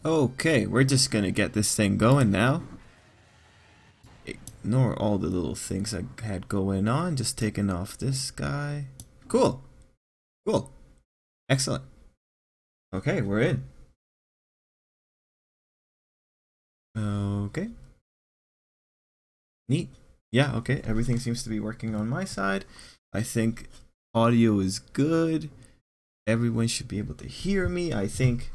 Okay, we're just gonna get this thing going now. Ignore all the little things I had going on. Just taking off this guy. Cool. Cool. Excellent. Okay, we're in. Okay. Neat. Yeah, okay. Everything seems to be working on my side. I think audio is good. Everyone should be able to hear me. I think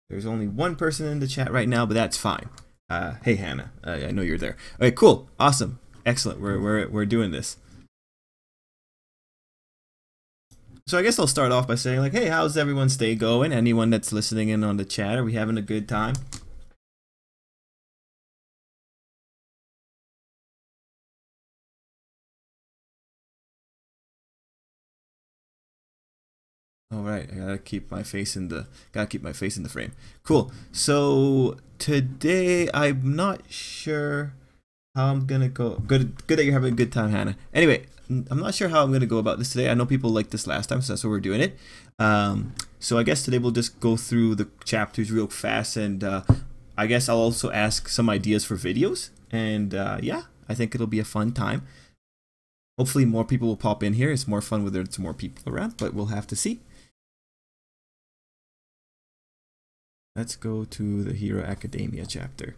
there's only one person in the chat right now, but that's fine. Hey Hannah, I know you're there. Okay, cool, awesome, excellent. We're doing this. So I guess I'll start off by saying like, hey, how's everyone's day going? Anyone that's listening in on the chat, are we having a good time? All right, I gotta keep my face in the frame. Cool. So today I'm not sure how I'm gonna go. Good that you're having a good time, Hannah. Anyway, I'm not sure how I'm gonna go about this today. I know people liked this last time, so that's why we're doing it. So I guess today we'll just go through the chapters real fast, and I guess I'll also ask some ideas for videos. And yeah, I think it'll be a fun time. Hopefully more people will pop in here. It's more fun when there's more people around, but we'll have to see. Let's go to the Hero Academia chapter.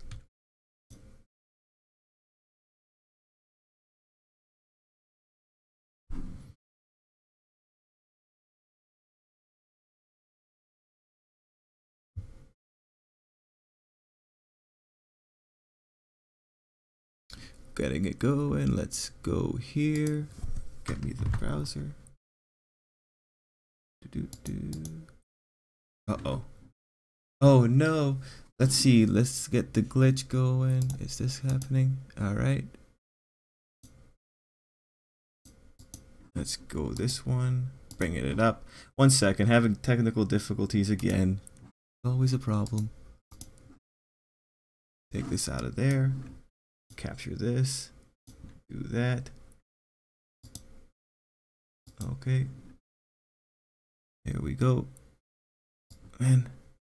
Getting it going. Let's go here. Get me the browser. Uh-oh. Oh no. Let's see. Let's get the glitch going. Is this happening? All right. Let's go this one. Bringing it up. 1 second. Having technical difficulties again. Always a problem. Take this out of there. Capture this. Do that. Okay. Here we go. Man.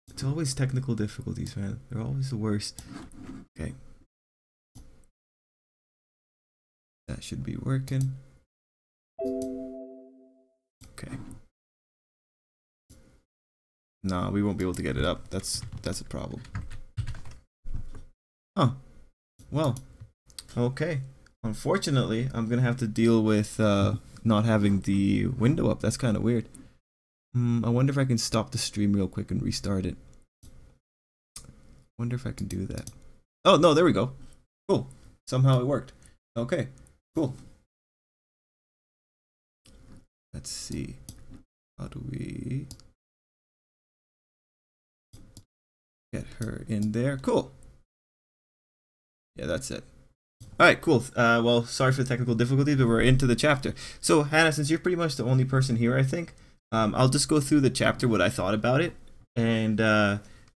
It's always technical difficulties, man. They're always the worst. Okay. That should be working. Okay. Nah, we won't be able to get it up. That's a problem. Oh. Well. Okay. Unfortunately, I'm gonna have to deal with not having the window up. That's kind of weird. I wonder if I can stop the stream real quick and restart it. Wonder if I can do that. Oh, no, there we go. Cool. Somehow it worked. Okay, cool. Let's see. How do we get her in there? Cool. Yeah, that's it. All right, cool. Well, sorry for the technical difficulties, but we're into the chapter. So, Hannah, since you're pretty much the only person here, I think, I'll just go through the chapter, what I thought about it, and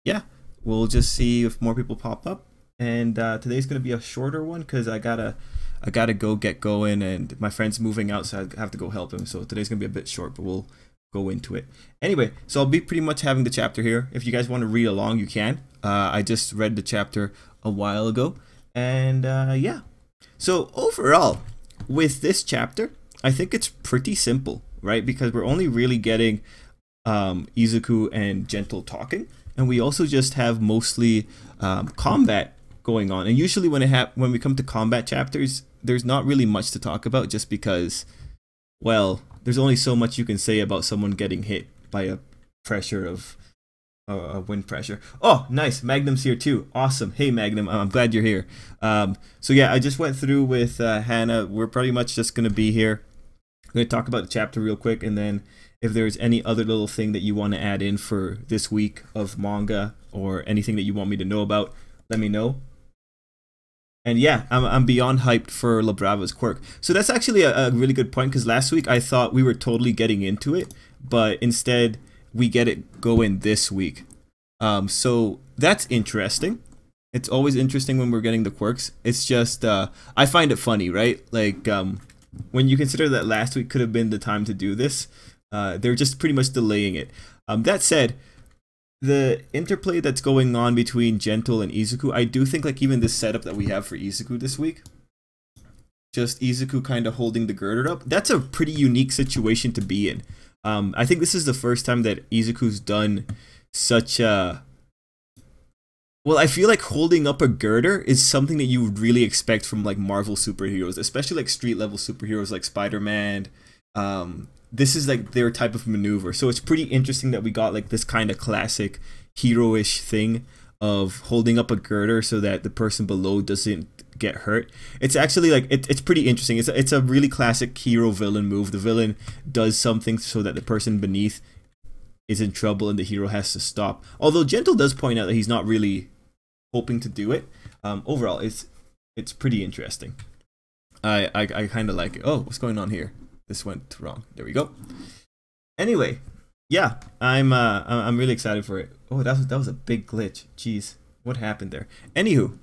yeah, we'll just see if more people pop up. And today's gonna be a shorter one because I gotta go get going, and my friend's moving out, so I have to go help him. So today's gonna be a bit short, but we'll go into it. Anyway, so I'll be pretty much having the chapter here. If you guys want to read along, you can. I just read the chapter a while ago, and yeah. So overall, with this chapter, I think it's pretty simple, right? Because we're only really getting Izuku and Gentle talking, and we also just have mostly combat going on. And usually when we come to combat chapters, there's not really much to talk about, just because, well, there's only so much you can say about someone getting hit by a pressure of a wind pressure. Oh, nice. Magnum's here too. Awesome. Hey, Magnum. I'm glad you're here. So yeah, I just went through with Hannah. We're pretty much just going to be here. I'm going to talk about the chapter real quick, and then if there's any other little thing that you want to add in for this week of manga, or anything that you want me to know about, let me know. And yeah, I'm beyond hyped for La Brava's quirk. So that's actually a really good point, because last week I thought we were totally getting into it, but instead we get it going this week. So that's interesting. It's always interesting when we're getting the quirks. It's just, I find it funny, right? Like, when you consider that last week could have been the time to do this, they're just pretty much delaying it. That said, the interplay that's going on between Gentle and Izuku, I do think like even this setup that we have for Izuku this week, just Izuku kind of holding the girder up, that's a pretty unique situation to be in. I think this is the first time that Izuku's done such a... Well, I feel like holding up a girder is something that you would really expect from like Marvel superheroes, especially like street level superheroes like Spider-Man. This is like their type of maneuver. So it's pretty interesting that we got like this kind of classic hero-ish thing of holding up a girder so that the person below doesn't get hurt. It's actually like it's pretty interesting. It's a really classic hero villain move. The villain does something so that the person beneath is in trouble and the hero has to stop. Although Gentle does point out that he's not really hoping to do it. Overall, it's pretty interesting. I kind of like it. Oh, what's going on here? This went wrong. There we go. Anyway, yeah, I'm really excited for it. Oh, that was a big glitch. Jeez, what happened there? Anywho,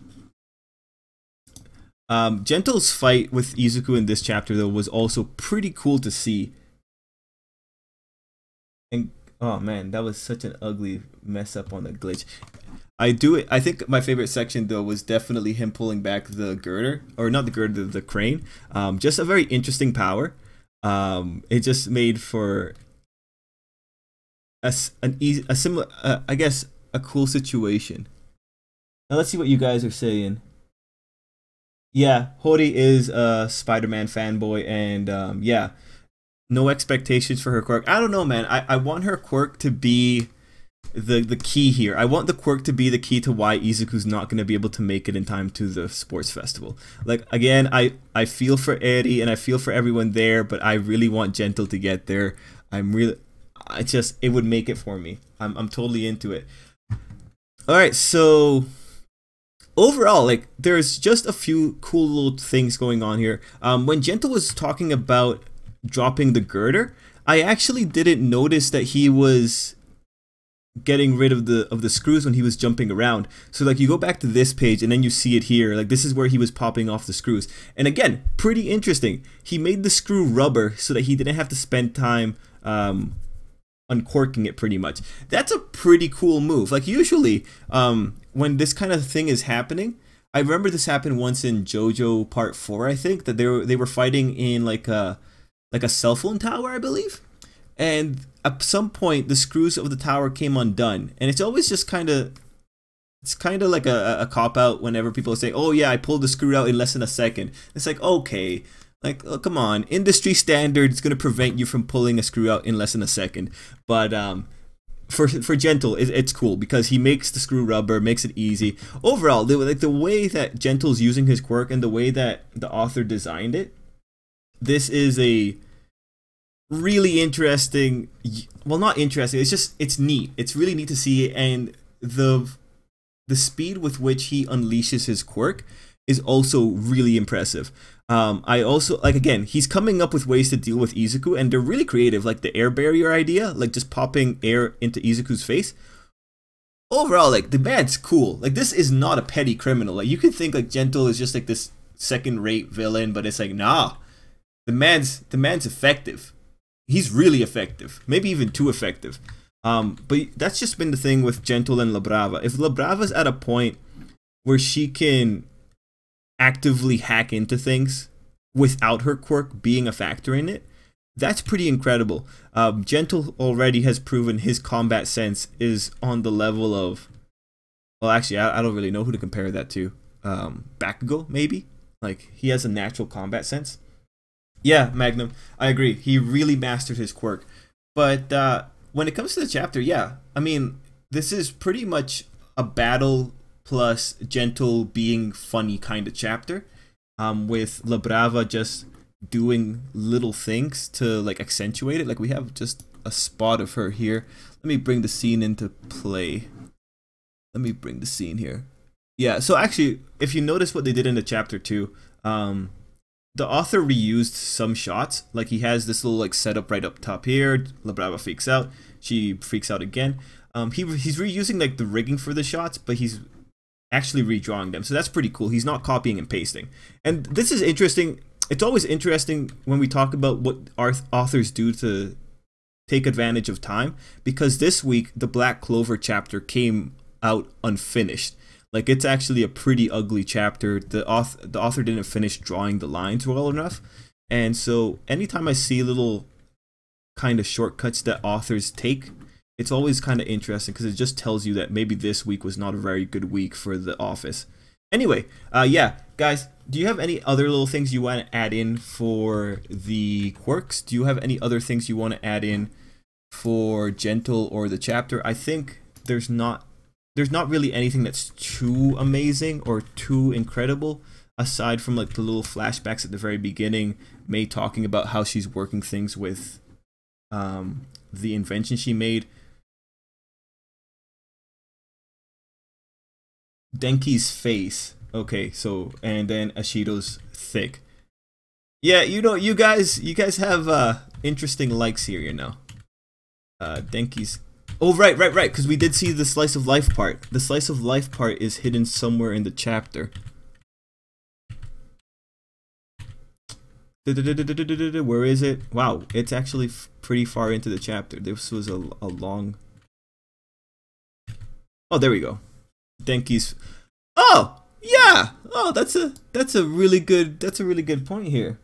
Gentle's fight with Izuku in this chapter though was also pretty cool to see. And oh man, that was such an ugly mess up on the glitch. I think my favorite section though was definitely him pulling back the girder, or not the girder, the crane. Just a very interesting power. It just made for a similar, I guess, a cool situation. Now let's see what you guys are saying. Yeah, Hori is a Spider-Man fanboy, and yeah, no expectations for her quirk. I don't know, man. I want her quirk to be the key here. I want the quirk to be the key to why Izuku's not going to be able to make it in time to the sports festival. Like, again, I feel for Eri and I feel for everyone there, but I really want Gentle to get there. It would make it for me. I'm totally into it. Alright, so overall, like, there's just a few cool little things going on here. When Gentle was talking about dropping the girder, I actually didn't notice that he was getting rid of the screws when he was jumping around. So like you go back to this page and then you see it here, like this is where he was popping off the screws. And again, pretty interesting. He made the screw rubber so that he didn't have to spend time uncorking it pretty much. That's a pretty cool move. Like usually when this kind of thing is happening, I remember this happened once in JoJo Part 4, I think, that they were fighting in like a cell phone tower, I believe. And at some point, the screws of the tower came undone. And it's always just kind of... It's kind of like a cop-out whenever people say, oh yeah, I pulled the screw out in less than a second. It's like, okay. Like, oh, come on. Industry standard is going to prevent you from pulling a screw out in less than a second. But for Gentle, it's cool because he makes the screw rubber, makes it easy. Overall, the way that Gentle's using his quirk and the way that the author designed it, this is a really interesting, well, not interesting, it's neat. It's really neat to see, and the speed with which he unleashes his quirk is also really impressive. I also, like, again, he's coming up with ways to deal with Izuku, and they're really creative, like the air barrier idea, like just popping air into Izuku's face. Overall, like, the man's cool. Like, this is not a petty criminal. Like, you could think like Gentle is just like this second-rate villain, but it's like, nah, the man's effective. He's really effective, maybe even too effective. But that's just been the thing with Gentle and La Brava. If La Brava's at a point where she can actively hack into things without her quirk being a factor in it, that's pretty incredible. Gentle already has proven his combat sense is on the level of, well, actually, I don't really know who to compare that to. Bakugo, maybe? Like, he has a natural combat sense. Yeah, Magnum, I agree. He really mastered his quirk. But when it comes to the chapter, yeah, I mean, this is pretty much a battle plus Gentle being funny kind of chapter, with La Brava just doing little things to like accentuate it. Like we have just a spot of her here. Let me bring the scene into play. Let me bring the scene here. Yeah, so actually, if you notice what they did in the chapter 2, the author reused some shots. Like he has this little like setup right up top here. La Brava freaks out. She freaks out again. He's reusing like the rigging for the shots, but he's actually redrawing them. So that's pretty cool. He's not copying and pasting. And this is interesting. It's always interesting when we talk about what our authors do to take advantage of time, because this week the Black Clover chapter came out unfinished. Like, it's actually a pretty ugly chapter. The author didn't finish drawing the lines well enough, and so anytime I see little kind of shortcuts that authors take, it's always kind of interesting, because it just tells you that maybe this week was not a very good week for the office. Anyway, yeah, guys, do you have any other little things you want to add in for the quirks? Do you have any other things you want to add in for Gentle or the chapter? I think there's not really anything that's too amazing or too incredible, aside from like the little flashbacks at the very beginning, May talking about how she's working things with the invention she made. Denki's face. Okay, so, and then Ashido's thick. Yeah, you know, you guys have interesting likes here, you know. Denki's. Oh, right, because we did see the slice of life part. The slice of life part is hidden somewhere in the chapter. Where is it? Wow, it's actually pretty far into the chapter. This was a long. Oh, there we go. Denki's. Oh, yeah. Oh, that's a really good point here.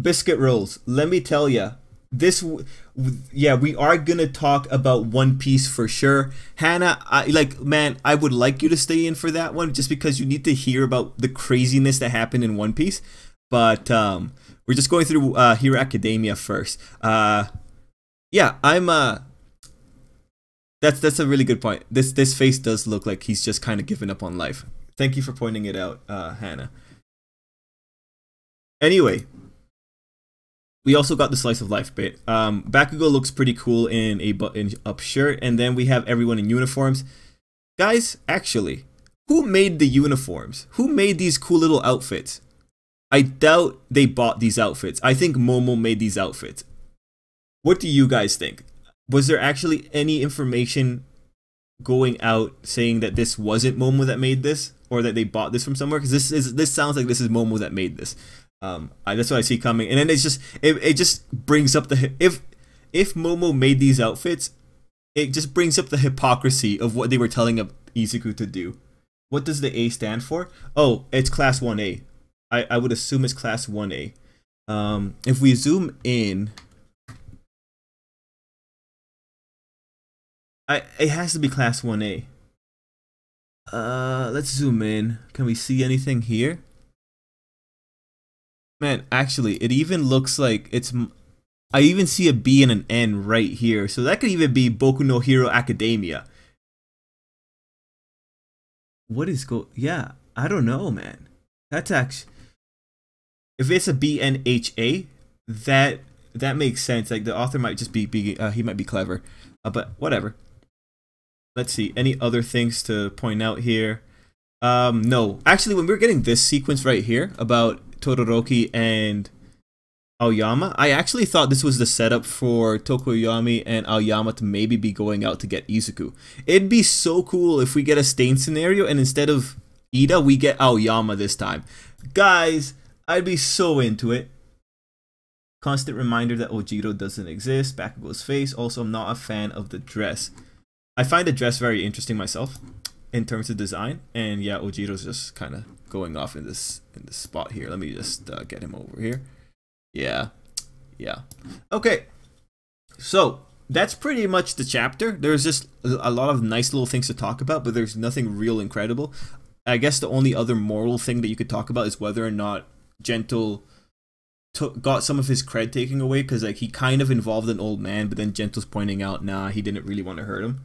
Biscuit rolls. Let me tell ya, yeah, we are gonna talk about One Piece for sure. Hannah, I would like you to stay in for that one, just because you need to hear about the craziness that happened in One Piece. But we're just going through Hero Academia first. Yeah, that's a really good point. This face does look like he's just kind of given up on life. Thank you for pointing it out, Hannah. Anyway, we also got the slice of life bit. Bakugo looks pretty cool in a button-up shirt, and then we have everyone in uniforms. Guys, actually, who made the uniforms? Who made these cool little outfits? I doubt they bought these outfits. I think Momo made these outfits. What do you guys think? Was there actually any information going out saying that this wasn't Momo that made this, or that they bought this from somewhere? Because this sounds like this is Momo that made this. That's what I see coming. And then it just brings up the, if Momo made these outfits, it just brings up the hypocrisy of what they were telling Izuku to do. What does the A stand for? Oh, it's class 1A. I would assume it's class 1A. If we zoom in, it has to be class 1A. Let's zoom in. Can we see anything here? Man, actually, it even looks like it's... I even see a B and an N right here. So that could even be Boku no Hero Academia. What is Yeah, I don't know, man. That's actually... If it's a BNHA, that makes sense. Like, the author might just be he might be clever. But whatever. Let's see. Any other things to point out here? No. Actually, when we're getting this sequence right here about Todoroki and Aoyama, I actually thought this was the setup for Tokoyami and Aoyama to maybe be going out to get Izuku. It'd be so cool if we get a Stain scenario and instead of Ida, we get Aoyama this time. Guys, I'd be so into it. Constant reminder that Ojiro doesn't exist. Bakugo's face. Also, I'm not a fan of the dress. I find the dress very interesting myself in terms of design, and yeah, Ojiro's just kind of going off in this spot here. Let me just get him over here. Yeah. Okay, so that's pretty much the chapter. There's just a lot of nice little things to talk about, but there's nothing real incredible. I guess the only other moral thing that you could talk about is whether or not Gentle got some of his cred taken away, because like he kind of involved an old man, but then Gentle's pointing out, nah, he didn't really want to hurt him.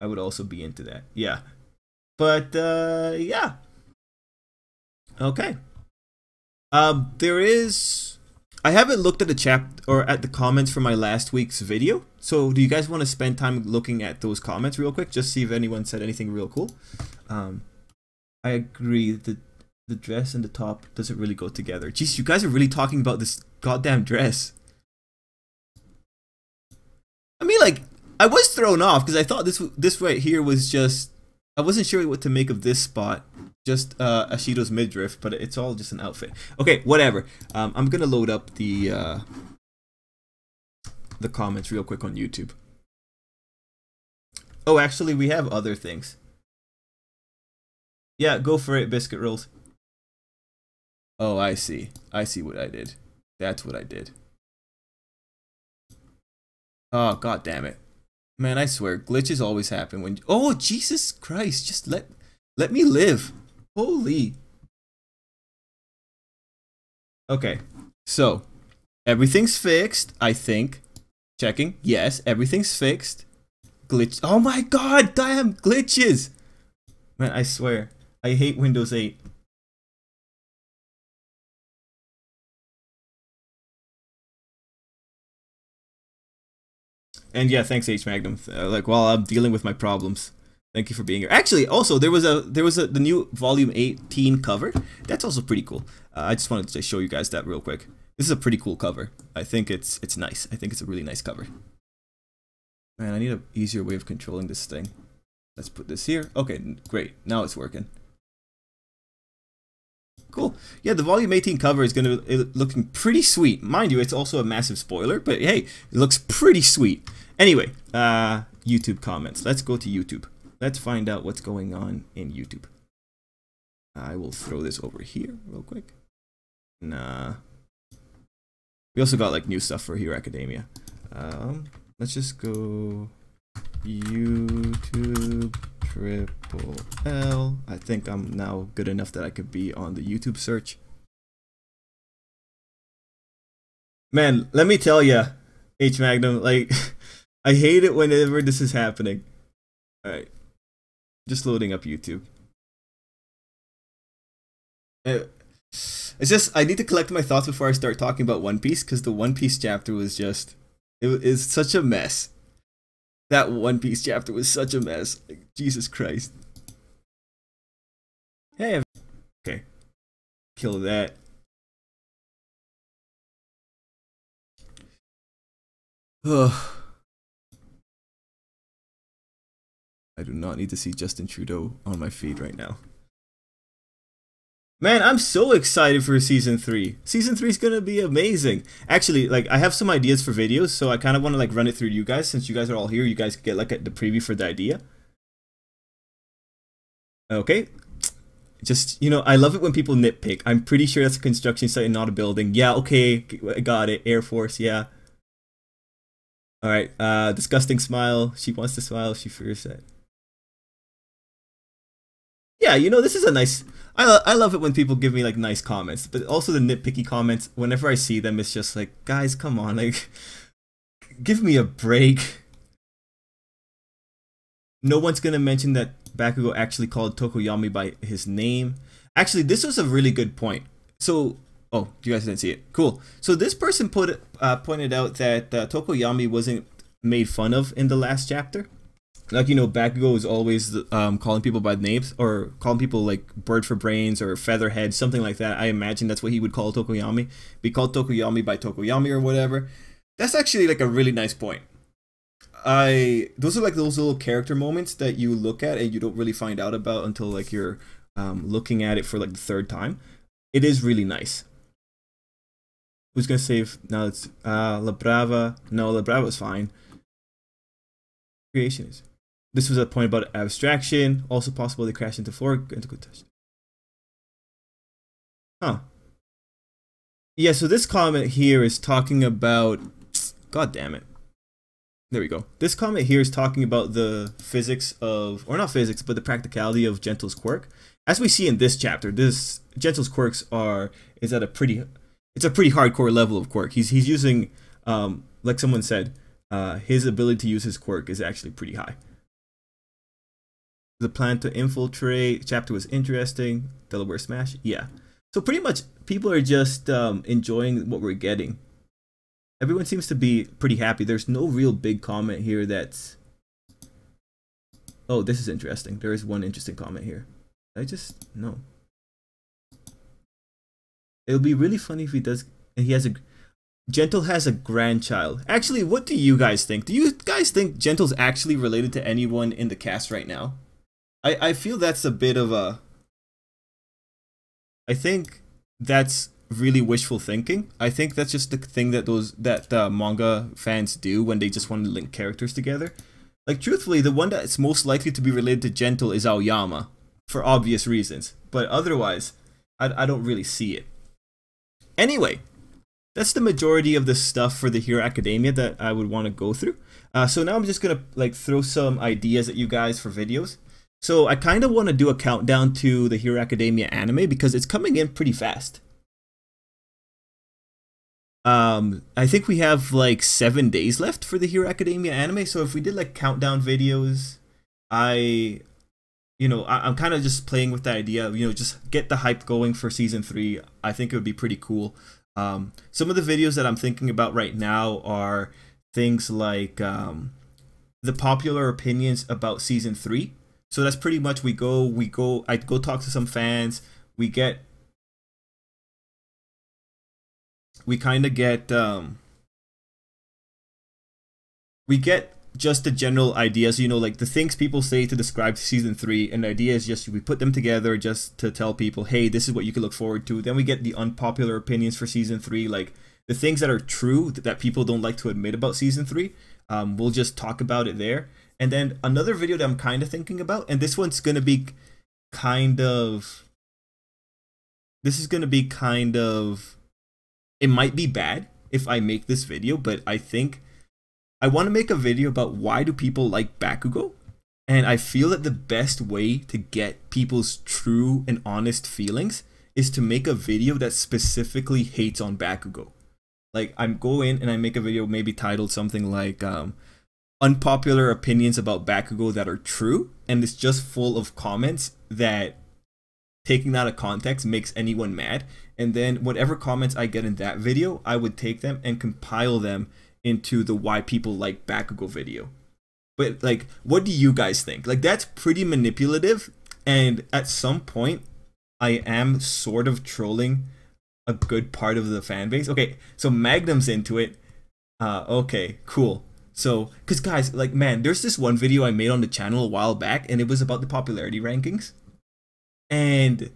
I would also be into that. Yeah. But, yeah. Okay. There is... I haven't looked at the chat or at the comments from my last week's video. So, do you guys want to spend time looking at those comments real quick? Just see if anyone said anything real cool. I agree. The dress and the top doesn't really go together. Jeez, you guys are really talking about this goddamn dress. I mean, like... I was thrown off because I thought this right here was just... I wasn't sure what to make of this spot. just Ashido's midriff, but it's all just an outfit. Okay, whatever. I'm gonna load up the comments real quick on YouTube. Oh, actually, we have other things. Yeah, go for it, biscuit rolls. Oh, I see. I see what I did. That's what I did. Oh, god damn it. Man, I swear, glitches always happen when... Oh, Jesus Christ, just let me live. Holy. Okay, so, everything's fixed, I think. Checking. Yes, everything's fixed. Glitch. Oh my god, damn, glitches. Man, I swear, I hate Windows 8. And yeah, thanks H Magnum. Like while I'm dealing with my problems, thank you for being here. Actually, also there was the new volume 18 cover. That's also pretty cool. I just wanted to show you guys that real quick. This is a pretty cool cover. I think it's nice. I think it's a really nice cover. Man, I need an easier way of controlling this thing. Let's put this here. Okay, great. Now it's working. Cool. Yeah, the volume 18 cover is looking pretty sweet. Mind you, it's also a massive spoiler, but hey, it looks pretty sweet. Anyway, YouTube comments. Let's go to YouTube. Let's find out what's going on in YouTube. I will throw this over here real quick. Nah. We also got like new stuff for Hero Academia. Let's just go YouTube Tripl-L. I think I'm now good enough that I could be on the YouTube search. Man, let me tell ya, H Magnum, like, I hate it whenever this is happening. Alright. Just loading up YouTube. It's just, I need to collect my thoughts before I start talking about One Piece, because the One Piece chapter was just, it is such a mess. That One Piece chapter was such a mess. Like, Jesus Christ. Hey, okay. Kill that. Ugh. I do not need to see Justin Trudeau on my feed right now. Man, I'm so excited for season 3. Season 3 is gonna be amazing. Actually, like, I have some ideas for videos, so I kind of want to like run it through you guys. Since you guys are all here, you guys get like the preview for the idea. Okay. Just, you know, I love it when people nitpick. I'm pretty sure that's a construction site and not a building. Yeah, okay, I got it. Air Force, yeah. Alright, disgusting smile. She wants to smile, she fears that. Yeah, you know, this is a nice... I love it when people give me, like, nice comments. But also the nitpicky comments, whenever I see them, it's just like, guys, come on, like... Give me a break. No one's gonna mention that Bakugo actually called Tokoyami by his name. Actually, this was a really good point. So... Oh, you guys didn't see it. Cool. So this person pointed out that Tokoyami wasn't made fun of in the last chapter. Like, you know, Bakugo is always calling people by names, or calling people like bird for brains or featherhead, something like that. I imagine that's what he would call Tokoyami. Be called Tokoyami by Tokoyami or whatever. That's actually like a really nice point. Those are like those little character moments that you look at and you don't really find out about until like you're looking at it for like the third time. It is really nice. Who's gonna save? Now it's La Brava. No, La Brava's fine. Creation is. This was a point about abstraction. Also possible they crash into four. Huh. Yeah, so this comment here is talking about... God damn it. There we go. This comment here is talking about the physics of... Or not physics, but the practicality of Gentle's quirk. As we see in this chapter, this Gentle's quirks is at a pretty... It's a pretty hardcore level of quirk. He's using... like someone said, his ability to use his quirk is actually pretty high. The plan to infiltrate chapter was interesting. Delaware Smash, yeah. So pretty much people are just enjoying what we're getting. Everyone seems to be pretty happy. There's no real big comment here that's... Oh, this is interesting. There is one interesting comment here. No. It'll be really funny if he does... He has a... Gentle has a grandchild. Actually, what do you guys think? Do you guys think Gentle's actually related to anyone in the cast right now? I feel that's a bit of a... I think that's really wishful thinking. I think that's just the thing that manga fans do when they just want to link characters together. Like, truthfully, the one that's most likely to be related to Gentle is Aoyama, for obvious reasons. But otherwise, I don't really see it. Anyway, that's the majority of the stuff for the Hero Academia that I would want to go through. So now I'm just gonna like throw some ideas at you guys for videos. So I kind of want to do a countdown to the Hero Academia anime because it's coming in pretty fast. I think we have like 7 days left for the Hero Academia anime. So if we did like countdown videos, I'm kind of just playing with the idea of, just get the hype going for season 3. I think it would be pretty cool. Some of the videos that I'm thinking about right now are things like the popular opinions about season 3. So that's pretty much I go talk to some fans. We kind of get we get just the general ideas, like the things people say to describe season 3, and the idea is just we put them together just to tell people, hey, this is what you can look forward to. Then we get the unpopular opinions for season 3, like the things that are true that people don't like to admit about season 3. We'll just talk about it there. And then another video that I'm kind of thinking about, and this one's going to be kind of, it might be bad if I make this video, but I think I want to make a video about why do people like Bakugo, and I feel that the best way to get people's true and honest feelings is to make a video that specifically hates on Bakugo. Like, I go in and I make a video maybe titled something like unpopular opinions about Bakugo that are true, and it's just full of comments that, taking that out of context, makes anyone mad. And then whatever comments I get in that video, I would take them and compile them into the why people like Bakugo video. But like, what do you guys think? Like, that's pretty manipulative, and at some point I am sort of trolling a good part of the fan base. Okay, so Magnum's into it. Okay, cool. So, because guys, like, man, there's this one video I made on the channel a while back, and it was about the popularity rankings. And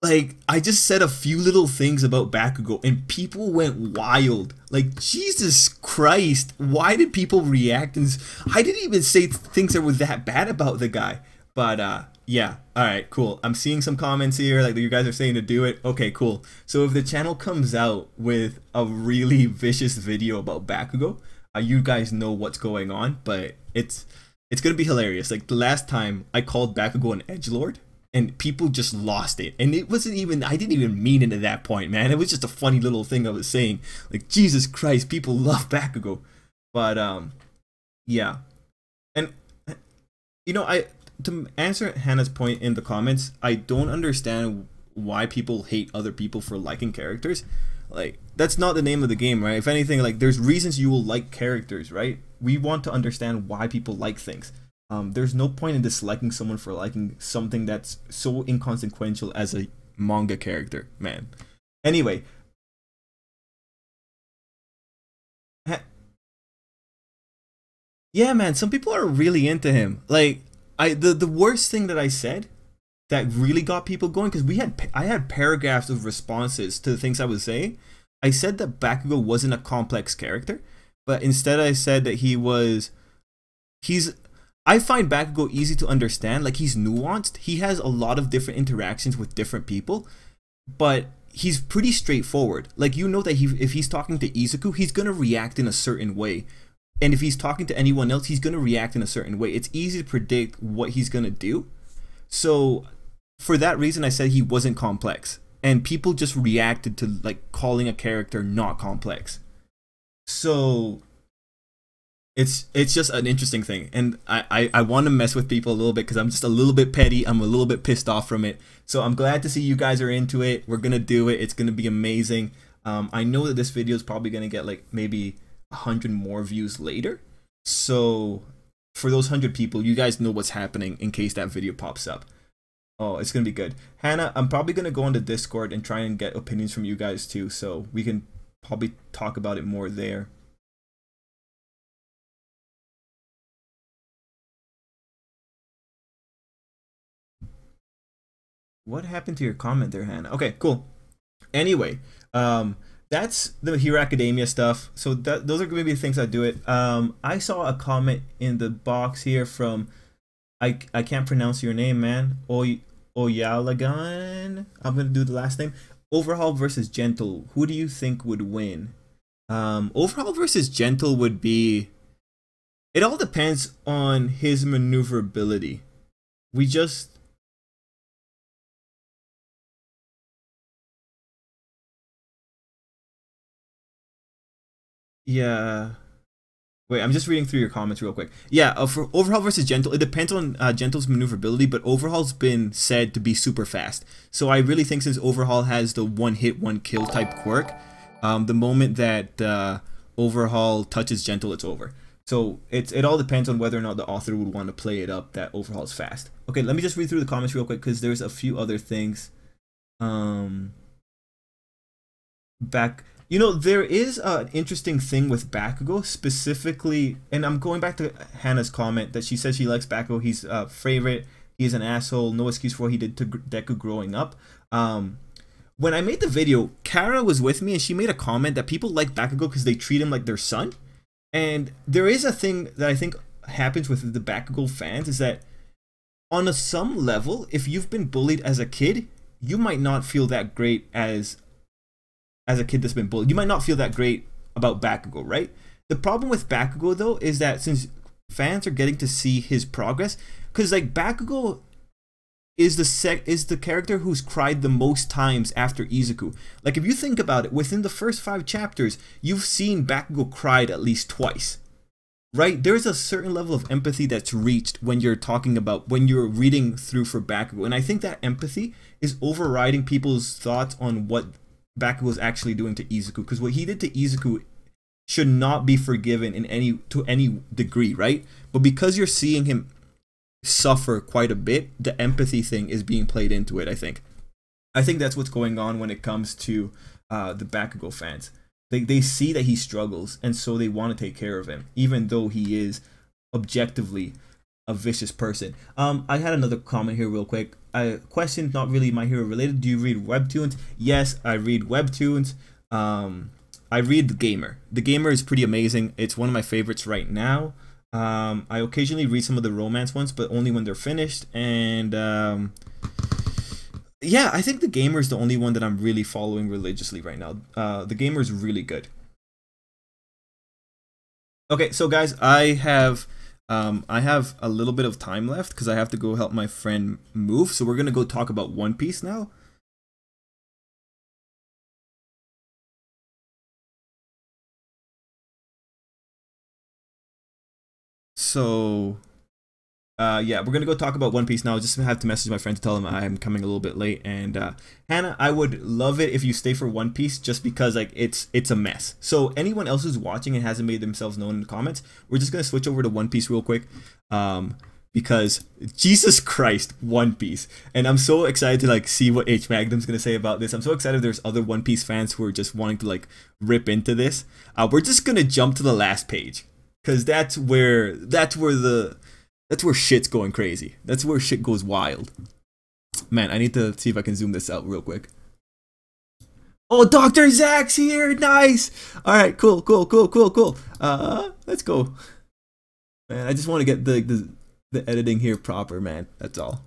like, I just said a few little things about Bakugo and people went wild. Like, Jesus Christ, why did people react? And I didn't even say things that were that bad about the guy. But yeah, alright, cool. I'm seeing some comments here, like you guys are saying to do it. Okay, cool. So if the channel comes out with a really vicious video about Bakugo, you guys know what's going on, but it's gonna be hilarious. Like, the last time I called Bakugo an edgelord, and people just lost it. And it wasn't even, I didn't even mean it at that point, man. It was just a funny little thing I was saying. Like, Jesus Christ, people love Bakugo. But, yeah. And, to answer Hannah's point in the comments, I don't understand why people hate other people for liking characters. Like, that's not the name of the game, right? If anything, like, there's reasons you will like characters, right? We want to understand why people like things. There's no point in disliking someone for liking something that's so inconsequential as a manga character, man. Anyway. Yeah, man, some people are really into him. Like, the worst thing that I said that really got people going, because I had paragraphs of responses to the things I was saying. I said that Bakugo wasn't a complex character, but instead I said that I find Bakugo easy to understand. Like, he's nuanced. He has a lot of different interactions with different people, but he's pretty straightforward. Like, that if he's talking to Izuku, he's gonna react in a certain way, and if he's talking to anyone else, he's gonna react in a certain way. It's easy to predict what he's gonna do. So for that reason, I said he wasn't complex, and people just reacted to like calling a character not complex. So it's just an interesting thing, and I want to mess with people a little bit because I'm just a little bit petty. I'm a little bit pissed off from it. So I'm glad to see you guys are into it. We're gonna do it. It's gonna be amazing. I know that this video is probably gonna get like maybe 100 more views later. So for those 100 people, you guys know what's happening in case that video pops up. Oh, it's gonna be good. Hannah, I'm probably gonna go on the Discord and try and get opinions from you guys too, so we can probably talk about it more there. What happened to your comment there, Hannah? Okay, cool. Anyway, that's the Hero Academia stuff. So those are going to be the things that do it. I saw a comment in the box here from I can't pronounce your name, man. Oyalagan. I'm gonna do the last name. Overhaul versus Gentle. Who do you think would win? Overhaul versus Gentle would be. It all depends on his maneuverability. We just. Yeah. Wait, I'm just reading through your comments real quick. Yeah, for Overhaul versus Gentle, it depends on Gentle's maneuverability, but Overhaul's been said to be super fast. So I really think since Overhaul has the one hit, one kill type quirk, the moment that Overhaul touches Gentle, it's over. So it all depends on whether or not the author would want to play it up that Overhaul's fast. Okay, let me just read through the comments real quick because there's a few other things. You know, there is an interesting thing with Bakugo specifically, and I'm going back to Hannah's comment that she says she likes Bakugo. He's a favorite. He's an asshole. No excuse for what he did to Deku growing up. When I made the video, Kara was with me and she made a comment that people like Bakugo because they treat him like their son. And there is a thing that I think happens with the Bakugo fans is that on some level, if you've been bullied as a kid, you might not feel that great as a kid that's been bullied. You might not feel that great about Bakugo, right? The problem with Bakugo though is that since fans are getting to see his progress, because like Bakugo is the character who's cried the most times after Izuku. Like if you think about it, within the first 5 chapters, you've seen Bakugo cried at least twice. Right? There's a certain level of empathy that's reached when you're reading through for Bakugo. And I think that empathy is overriding people's thoughts on what Bakugo is actually doing to Izuku, because what he did to Izuku should not be forgiven to any degree, right? But because you're seeing him suffer quite a bit, the empathy thing is being played into it. I think that's what's going on when it comes to the Bakugo fans. They see that he struggles, and so they want to take care of him, even though he is objectively a vicious person. I had another comment here real quick. Question not really My Hero related. Do you read webtoons? Yes, I read webtoons. I read The Gamer. The Gamer is pretty amazing. It's one of my favorites right now. I occasionally read some of the romance ones, but only when they're finished. And yeah, I think The Gamer is the only one that I'm really following religiously right now. The Gamer is really good. Okay, so guys, I have a little bit of time left because I have to go help my friend move. So we're gonna go talk about One Piece now. So yeah, we're gonna go talk about One Piece now. Just have to message my friend to tell him I'm coming a little bit late. And Hannah, I would love it if you stay for One Piece, just because like it's a mess. So anyone else who's watching and hasn't made themselves known in the comments, we're just gonna switch over to One Piece real quick, because Jesus Christ, One Piece. And I'm so excited to like see what H Magnum's gonna say about this. I'm so excited there's other One Piece fans who are just wanting to like rip into this. We're just gonna jump to the last page, because that's where shit's going crazy. That's where shit goes wild. Man, I need to see if I can zoom this out real quick. Oh, Dr. Zach's here! Nice! Alright, cool. Let's go. Man, I just want to get the editing here proper, man. That's all.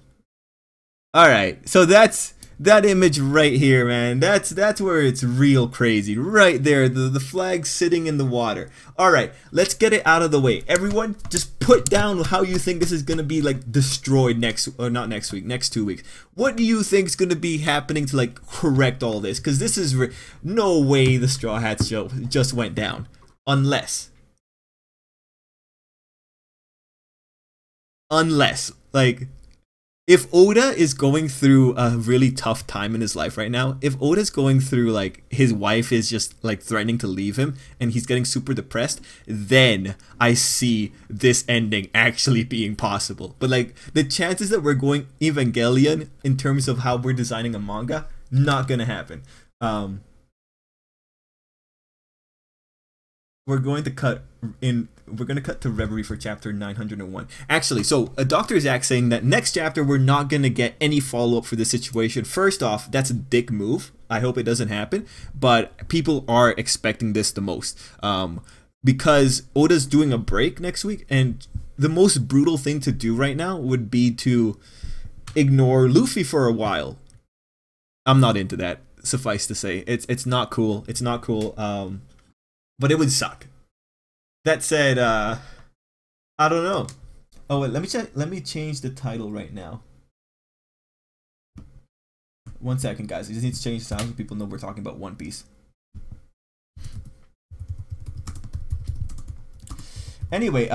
Alright, so that's that image right here, man. That's where it's real crazy. Right there, the flag sitting in the water. Alright, let's get it out of the way. Everyone, just put down how you think this is gonna be like destroyed next 2 weeks. What do you think is gonna be happening to like correct all this? Because this is no way the Straw Hats show just went down. Unless like, if Oda is going through a really tough time in his life right now, if Oda's going through like his wife is just like threatening to leave him and he's getting super depressed, then I see this ending actually being possible. But like the chances that we're going Evangelion in terms of how we're designing a manga, not gonna happen. We're going to cut in we're gonna cut to Reverie for chapter 901. Actually, so Dr. Zach saying that next chapter we're not gonna get any follow up for this situation. First off, that's a dick move. I hope it doesn't happen, but people are expecting this the most, because Oda's doing a break next week, and the most brutal thing to do right now would be to ignore Luffy for a while. I'm not into that. Suffice to say, it's not cool. It's not cool. But it would suck. That said, I don't know. Oh wait, let me check. Let me change the title right now. 1 second, guys. I just need to change the title so people know we're talking about One Piece. Anyway,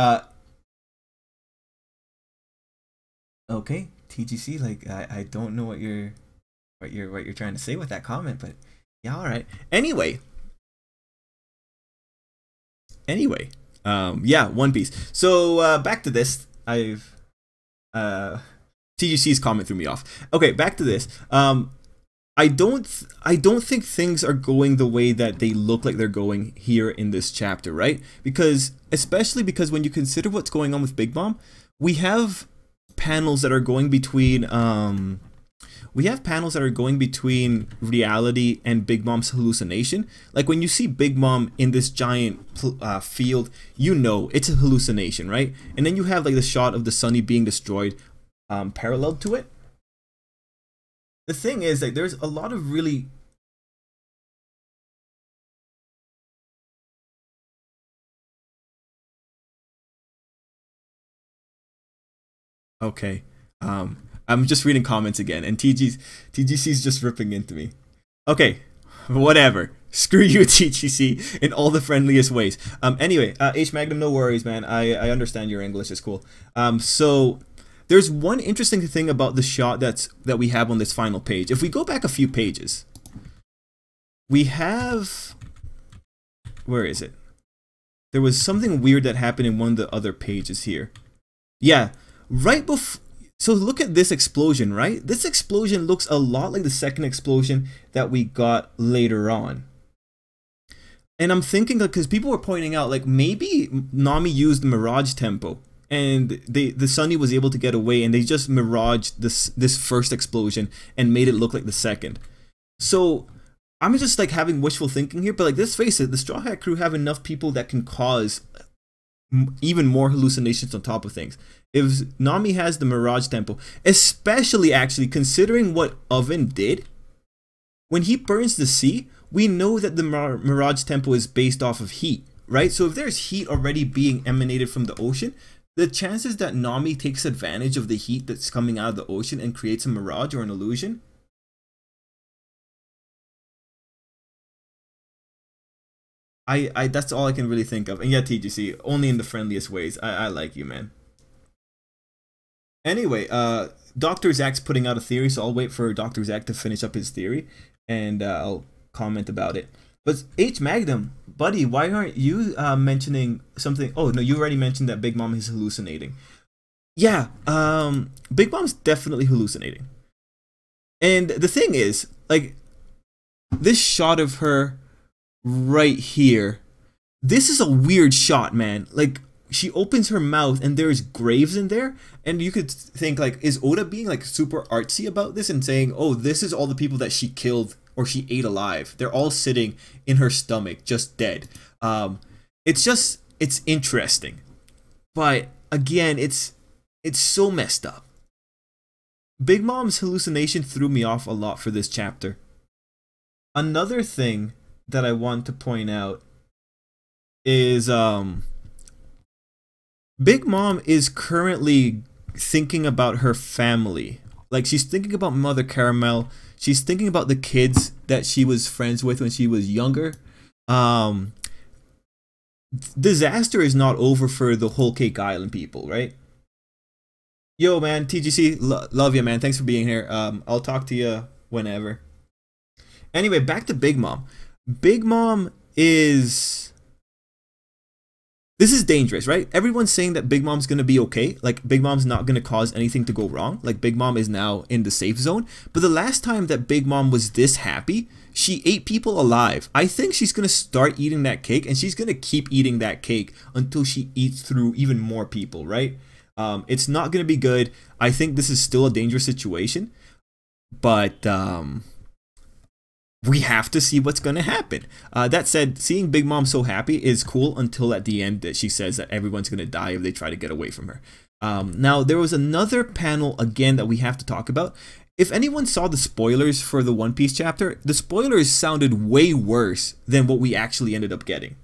okay, TGC. Like, I don't know what you're trying to say with that comment, but yeah, all right. Anyway, yeah, One Piece. So back to this. TGC's comment threw me off. Okay, back to this. I don't think things are going the way that they look like they're going here in this chapter, right? Especially because when you consider what's going on with Big Mom, we have panels that are going between reality and Big Mom's hallucination. Like when you see Big Mom in this giant field, you know it's a hallucination, right? And then you have like the shot of the Sunny being destroyed, parallel to it. The thing is, like, there's a lot of really okay. I'm just reading comments again, and TGC's just ripping into me. Okay, whatever. Screw you, TGC, in all the friendliest ways. Anyway, H Magnum, no worries, man. I understand your English is cool. So there's one interesting thing about the shot that we have on this final page. If we go back a few pages, we have, where is it? There was something weird that happened in one of the other pages here. Yeah, right before. So look at this explosion, right? This explosion looks a lot like the second explosion that we got later on. And I'm thinking, like, because people were pointing out, like, maybe Nami used Mirage Tempo, and the Sunny was able to get away, and they just miraged this first explosion and made it look like the second. So I'm just like having wishful thinking here, but like, let's face it, the Straw Hat Crew have enough people that can cause even more hallucinations on top of things. If Nami has the Mirage Tempo, especially actually considering what Oven did, when he burns the sea, we know that the Mirage Tempo is based off of heat, right? So if there's heat already being emanated from the ocean, the chances that Nami takes advantage of the heat that's coming out of the ocean and creates a mirage or an illusion, that's all I can really think of. And yeah, TGC, only in the friendliest ways. I like you, man. Anyway, Dr. Zach's putting out a theory, so I'll wait for Dr. Zach to finish up his theory, and I'll comment about it. But H Magnum, buddy, why aren't you mentioning something? Oh no, you already mentioned that Big Mom is hallucinating. Yeah, Big Mom's definitely hallucinating. And the thing is, like, this shot of her right here, this is a weird shot, man. Like, she opens her mouth and there's graves in there, and you could think, like, is Oda being like super artsy about this and saying, oh, this is all the people that she killed or she ate alive, they're all sitting in her stomach just dead. It's interesting, but again, it's so messed up. Big Mom's hallucination threw me off a lot for this chapter. Another thing that I want to point out is Big Mom is currently thinking about her family. Like, she's thinking about Mother Caramel. She's thinking about the kids that she was friends with when she was younger. Disaster is not over for the Whole Cake Island people, right? Yo, man, TGC, love you, man. Thanks for being here. I'll talk to you whenever. Anyway, back to Big Mom. Big Mom is This is dangerous, right? Everyone's saying that Big Mom's gonna be okay. Like, Big Mom's not gonna cause anything to go wrong. Like, Big Mom is now in the safe zone. But the last time that Big Mom was this happy, she ate people alive. I think she's gonna start eating that cake, and she's gonna keep eating that cake until she eats through even more people, right? It's not gonna be good. I think this is still a dangerous situation. But, we have to see what's going to happen. That said, seeing Big Mom so happy is cool until at the end that she says that everyone's going to die if they try to get away from her. Now, there was another panel, again, that we have to talk about. If anyone saw the spoilers for the One Piece chapter, the spoilers sounded way worse than what we actually ended up getting.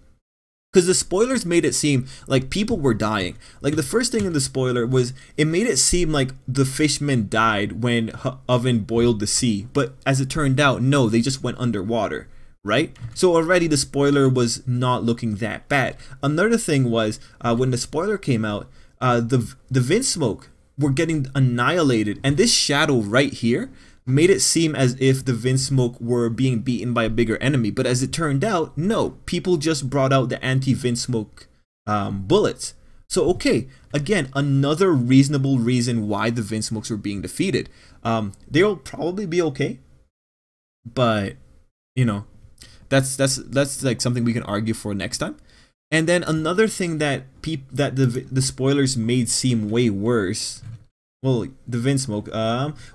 Because the spoilers made it seem like people were dying. Like, the first thing in the spoiler was, it made it seem like the fishmen died when Oven boiled the sea. But as it turned out, no, they just went underwater, right? So already the spoiler was not looking that bad. Another thing was, when the spoiler came out, the Vinsmoke were getting annihilated. And this shadow right here made it seem as if the Vinsmoke were being beaten by a bigger enemy. But as it turned out, no. People just brought out the anti-Vinsmoke bullets. So, okay, again, another reasonable reason why the Vinsmokes were being defeated. They'll probably be okay. But, you know, that's like something we can argue for next time. And then another thing that the spoilers made seem way worse, well, the Vinsmoke,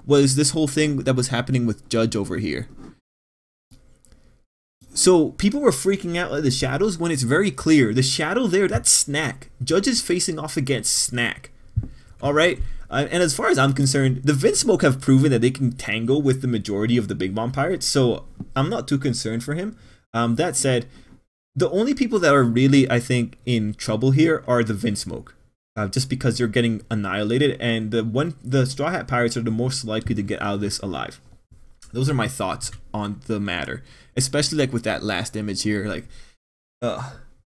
was this whole thing that was happening with Judge over here. So people were freaking out at the shadows when it's very clear. The shadow there, that's Snack. Judge is facing off against Snack. Alright? And as far as I'm concerned, the Vinsmoke have proven that they can tangle with the majority of the Big Mom pirates, so I'm not too concerned for him. That said, the only people that are really, I think, in trouble here are the Vinsmoke. Just because they're getting annihilated, and the Straw Hat Pirates are the most likely to get out of this alive. Those are my thoughts on the matter, especially like with that last image here. Like,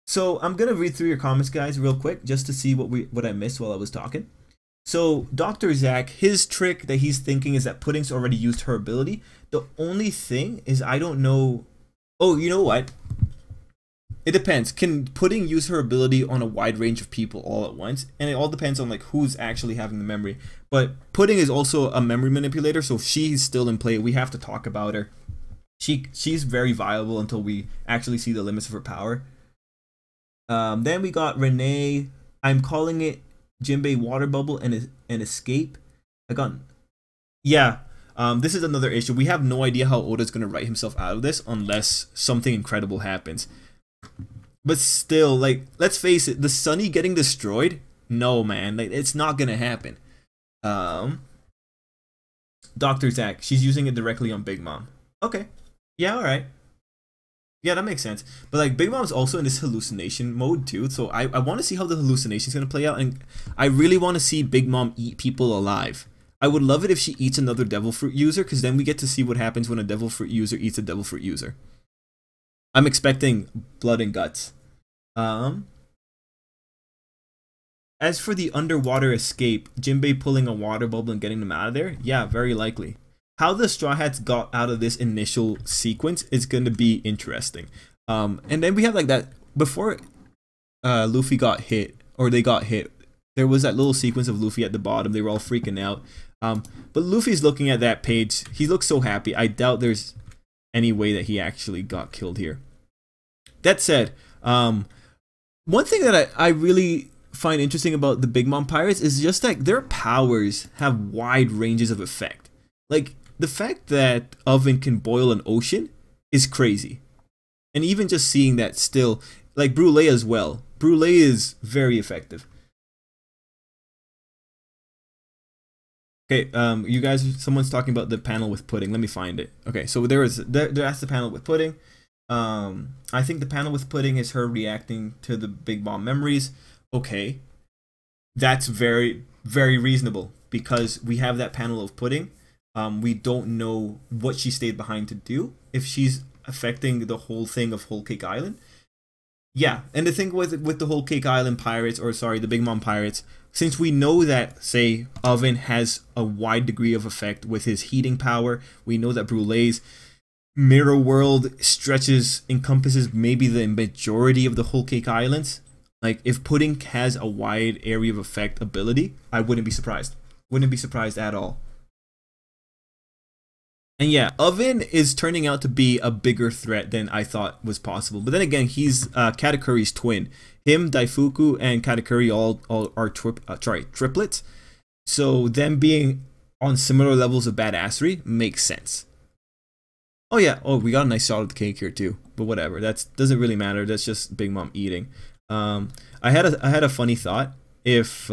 so I'm gonna read through your comments, guys, real quick, just to see what I missed while I was talking. So Dr. Zack, his trick that he's thinking is that Pudding's already used her ability. The only thing is, I don't know. Oh, you know what? It depends. Can Pudding use her ability on a wide range of people all at once? And it all depends on like who's actually having the memory. But Pudding is also a memory manipulator, so she's still in play. We have to talk about her. She's very viable until we actually see the limits of her power. Then we got Renee. I'm calling it Jinbei Water Bubble and Escape. Yeah. This is another issue. We have no idea how Oda's gonna write himself out of this unless something incredible happens. But still, like, let's face it, the Sunny getting destroyed? No, man, like, it's not gonna happen. Dr. Zack, she's using it directly on Big Mom. Okay. Yeah, alright. Yeah, that makes sense. But like, Big Mom's also in this hallucination mode too, so I want to see how the hallucination's gonna play out, and I really want to see Big Mom eat people alive. I would love it if she eats another Devil Fruit user, because then we get to see what happens when a Devil Fruit user eats a Devil Fruit user. I'm expecting blood and guts. As for the underwater escape, Jinbei pulling a water bubble and getting them out of there, yeah, very likely. How the Straw Hats got out of this initial sequence is going to be interesting. And then we have like that, before Luffy got hit, or they got hit, there was that little sequence of Luffy at the bottom. They were all freaking out. But Luffy's looking at that page. He looks so happy. I doubt there's any way that he actually got killed here. That said, one thing that I really find interesting about the Big Mom Pirates is just that their powers have wide ranges of effect. Like, the fact that Oven can boil an ocean is crazy. And even just seeing that still, like Brûlé as well. Brûlé is very effective. Okay, you guys, someone's talking about the panel with Pudding. Let me find it. Okay, so that's the panel with Pudding. I think the panel with Pudding is her reacting to the Big Mom memories. Okay, that's very, very reasonable, because we have that panel of Pudding. We don't know what she stayed behind to do, if she's affecting the whole thing of Whole Cake Island. Yeah, and the thing with the Whole Cake Island pirates, or sorry, the Big Mom pirates, since we know that, say, Oven has a wide degree of effect with his heating power, we know that Brûlé's mirror world encompasses maybe the majority of the Whole Cake Islands. Like if Pudding has a wide area of effect ability, I wouldn't be surprised. Wouldn't be surprised at all. And yeah, Oven is turning out to be a bigger threat than I thought was possible. But then again, he's Katakuri's twin. Him, Daifuku, and Katakuri all are triplets. So them being on similar levels of badassery makes sense. Oh yeah, oh we got a nice shot of the cake here too. But whatever, that doesn't really matter. That's just Big Mom eating. I had a funny thought. If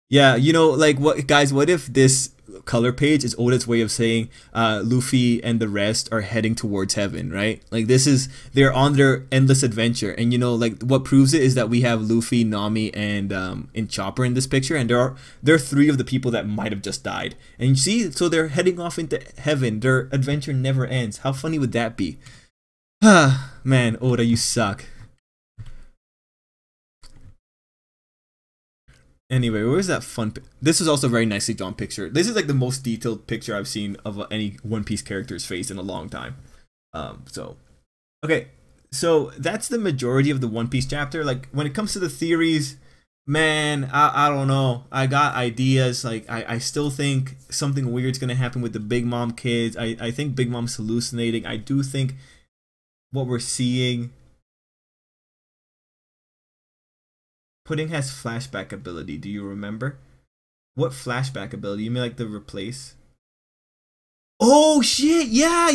yeah, you know, like what guys, what if this color page is Oda's way of saying Luffy and the rest are heading towards heaven, right? Like they're on their endless adventure, and you know, like what proves it is that we have Luffy, Nami, and Chopper in this picture, and there are 3 of the people that might have just died. And you see, so they're heading off into heaven. Their adventure never ends. How funny would that be? Ah, man, Oda, you suck. Anyway, where's that fun? This is also a very nicely drawn picture. This is like the most detailed picture I've seen of any One Piece character's face in a long time. Okay, so that's the majority of the One Piece chapter. Like when it comes to the theories, man, I don't know. I got ideas. Like I still think something weird's gonna happen with the Big Mom kids. I think Big Mom's hallucinating. I do think what we're seeing. Pudding has flashback ability. Do you remember? What flashback ability? You mean like the replace? Oh shit! Yeah.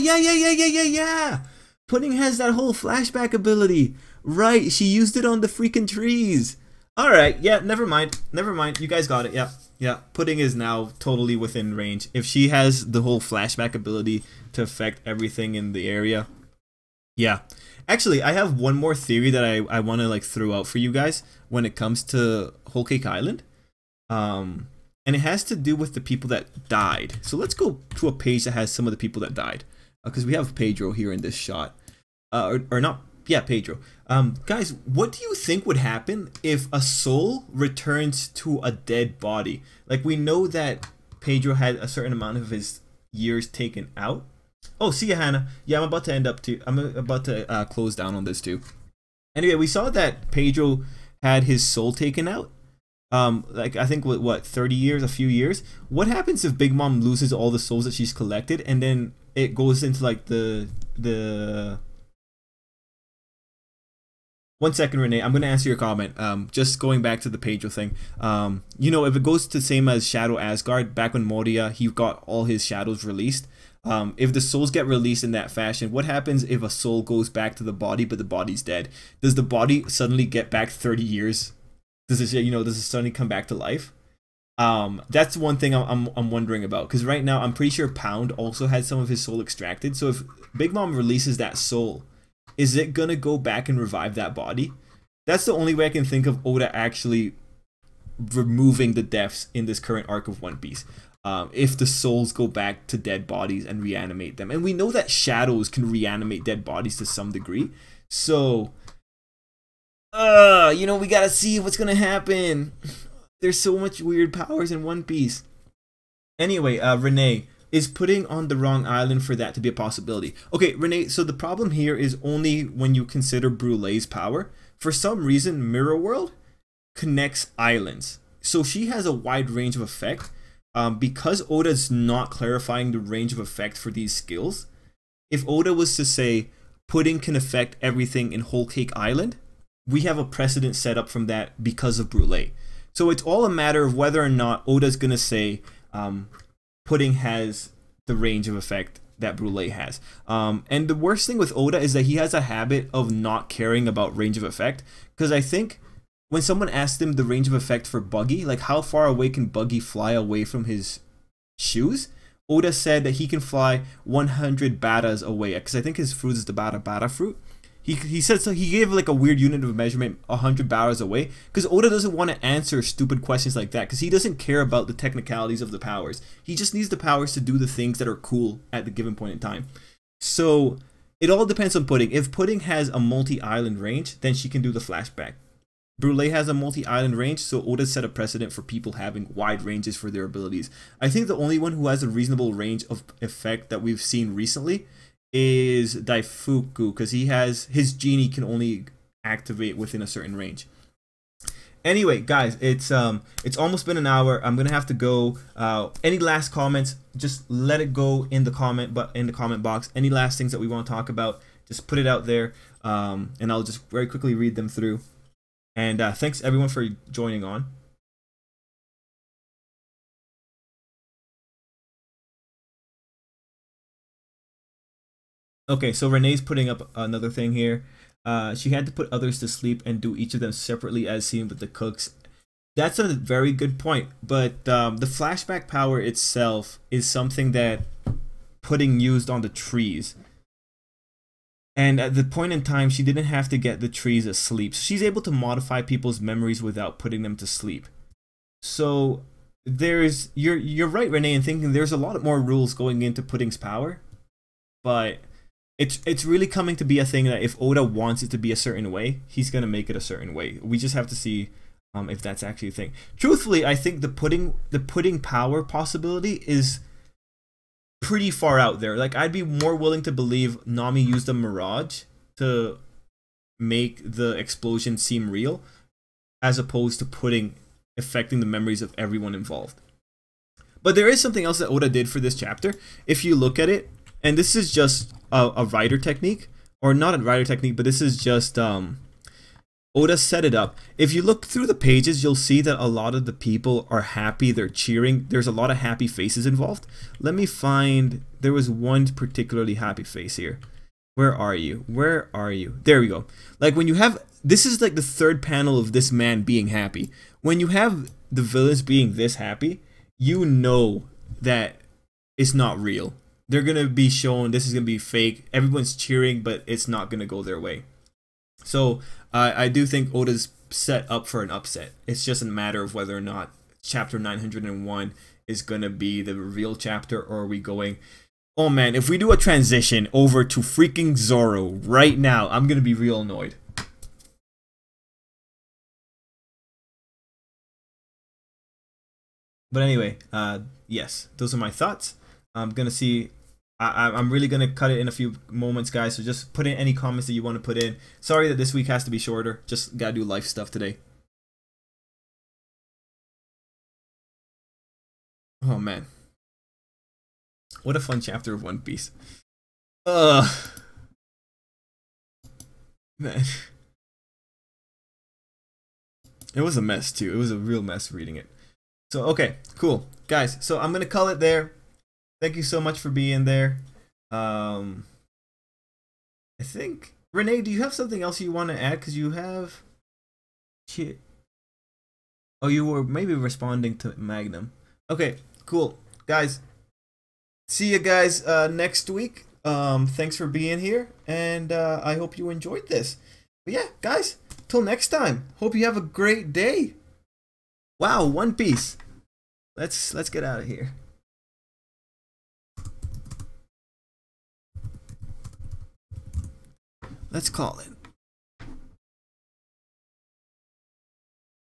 Pudding has that whole flashback ability. Right, she used it on the freaking trees. Alright, yeah, never mind. You guys got it. Yeah. Pudding is now totally within range. If she has the whole flashback ability to affect everything in the area. Yeah. Actually, I have one more theory that I want to like throw out for you guys when it comes to Whole Cake Island. And it has to do with the people that died. So let's go to a page that has some of the people that died. Because we have Pedro here in this shot. Or not, yeah, Pedro. Guys, what do you think would happen if a soul returns to a dead body? Like we know that Pedro had a certain amount of his years taken out. Oh, see ya, Hannah. Yeah, I'm about to end up too. I'm about to close down on this too. Anyway, we saw that Pedro had his soul taken out. Like I think what 30 years, a few years. What happens if Big Mom loses all the souls that she's collected, and then it goes into like the 1 second, Renee. I'm gonna answer your comment. Just going back to the Pedro thing. You know, if it goes to the same as Shadow Asgard, back when Moria, he got all his shadows released. If the souls get released in that fashion, what happens if a soul goes back to the body but the body's dead? Does the body suddenly get back 30 years? Does it, you know, does it suddenly come back to life? That's one thing I'm wondering about, because right now I'm pretty sure Pound also had some of his soul extracted. So if Big Mom releases that soul, is it gonna go back and revive that body? That's the only way I can think of Oda actually removing the deaths in this current arc of One Piece. If the souls go back to dead bodies and reanimate them. And we know that shadows can reanimate dead bodies to some degree. So, you know, we gotta see what's gonna happen. There's so much weird powers in One Piece. Anyway, Renee, is Pudding on the wrong island for that to be a possibility? Okay, Renee, so the problem here is only when you consider Brulee's power. For some reason, Mirror World connects islands. So she has a wide range of effect. Because Oda's not clarifying the range of effect for these skills, if Oda was to say Pudding can affect everything in Whole Cake Island, we have a precedent set up from that because of Brulee. So it's all a matter of whether or not Oda's gonna say Pudding has the range of effect that Brulee has. And the worst thing with Oda is that he has a habit of not caring about range of effect, because I think when someone asked him the range of effect for Buggy, like how far away can Buggy fly away from his shoes, Oda said that he can fly 100 batas away, because I think his fruit is the bata fruit. He said so. He gave like a weird unit of measurement, 100 batas away, because Oda doesn't want to answer stupid questions like that, because he doesn't care about the technicalities of the powers. He just needs the powers to do the things that are cool at the given point in time. So it all depends on Pudding. If Pudding has a multi-island range, then she can do the flashback. Brulee has a multi-island range, so Oda set a precedent for people having wide ranges for their abilities. I think the only one who has a reasonable range of effect that we've seen recently is Daifuku, because he has his genie can only activate within a certain range. Anyway, guys, it's almost been an hour. I'm gonna have to go. Any last comments? Just let it go in the comment box. Any last things that we want to talk about? Just put it out there, and I'll just very quickly read them through. And thanks everyone for joining on. Okay, so Renee's putting up another thing here. She had to put others to sleep and do each of them separately as seen with the cooks. That's a very good point, but the flashback power itself is something that Pudding used on the trees. And at the point in time, she didn't have to get the trees asleep. She's able to modify people's memories without putting them to sleep. So you're right, Renee, in thinking there's a lot more rules going into Pudding's power, but it's really coming to be a thing that if Oda wants it to be a certain way, he's gonna make it a certain way. We just have to see if that's actually a thing. Truthfully, I think the pudding power possibility is pretty far out there. Like, I'd be more willing to believe Nami used a mirage to make the explosion seem real, as opposed to Pudding affecting the memories of everyone involved. But there is something else that Oda did for this chapter. If you look at it, and this is just a writer technique, or not a writer technique, but this is just Oda set it up. If you look through the pages, you'll see that a lot of the people are happy, they're cheering. There's a lot of happy faces involved. Let me find, there was one particularly happy face here. Where are you? Where are you? There we go. Like, when you have, this is like the third panel of this man being happy. When you have the villains being this happy, you know that it's not real. They're gonna be shown, this is gonna be fake. Everyone's cheering, but it's not gonna go their way. So I do think Oda's set up for an upset. It's just a matter of whether or not chapter 901 is gonna be the reveal chapter, or are we going, oh man, if we do a transition over to freaking Zoro right now, I'm gonna be real annoyed. But anyway, yes, those are my thoughts. I'm gonna see. I'm really gonna cut it in a few moments, guys. So just put in any comments that you want to put in. Sorry that this week has to be shorter. Just gotta do life stuff today. Oh man, what a fun chapter of One Piece. Man, it was a mess too. It was a real mess reading it. So okay, cool, guys. So I'm gonna call it there. Thank you so much for being there. I think, Renee, do you have something else you want to add? Because you have... Shit. Oh, you were maybe responding to Magnum. Okay, cool. Guys, see you guys next week. Thanks for being here, and I hope you enjoyed this. But yeah, guys, till next time. Hope you have a great day. Wow, One Piece. Let's get out of here. Let's call it.